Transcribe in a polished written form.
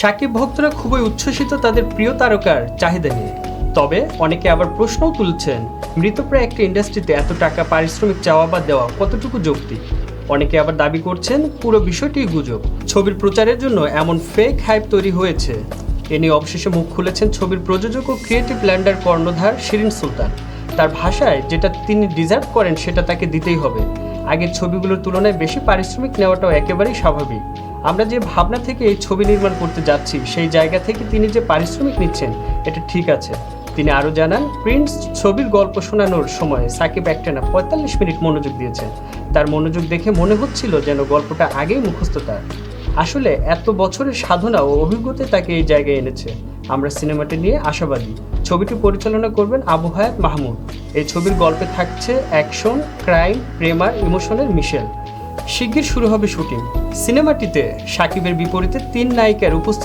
সাকিব ভক্তরা খুবই উচ্ছ্বসিত তাদের প্রিয় তারকার চাহিদা নিয়ে। তবে অনেকে আবার প্রশ্নও তুলছেন, মৃতপ্রায় একটা ইন্ডাস্ট্রিতে এত টাকা পারিশ্রমিক চাওয়া বা দেওয়া কতটুকু যৌক্তিক। অনেকে আবার দাবি করছেন পুরো বিষয়টি গুজব, ছবির প্রচারের জন্য এমন ফেক হাইপ তৈরি হয়েছে। এ নিয়ে অবশেষে মুখ খুলেছেন ছবির প্রযোজক ও ক্রিয়েটিভ ল্যান্ডার কর্ণধার শিরিন সুলতান। তার ভাষায়, যেটা তিনি ডিজার্ভ করেন সেটা তাকে দিতেই হবে। আগের ছবিগুলোর তুলনায় বেশি পারিশ্রমিক নেওয়াটাও একেবারেই স্বাভাবিক। আমরা যে ভাবনা থেকে এই ছবি নির্মাণ করতে যাচ্ছি সেই জায়গা থেকে তিনি যে পারিশ্রমিক নিচ্ছেন এটা ঠিক আছে। তিনি আরও জানান, প্রিন্স ছবির গল্প শোনানোর সময় সাকিব একটানা ৪৫ মিনিট মনোযোগ দিয়েছেন। তার মনোযোগ দেখে মনে হচ্ছিল যেন গল্পটা আগেই মুখস্থ তার। আসলে এত বছরের সাধনা ও অভিজ্ঞতা তাকে এই জায়গায় এনেছে। আমরা সিনেমাটি নিয়ে আশাবাদী। ছবিটি পরিচালনা করবেন আবু হায়াত মাহমুদ। এই ছবির গল্পে থাকছে অ্যাকশন, ক্রাইম, প্রেম আর ইমোশনের মিশেল। শিগগির শুরু হবে শুটিং। সিনেমাটিতে সাকিবের বিপরীতে ৩ নায়িকার উপস্থিতি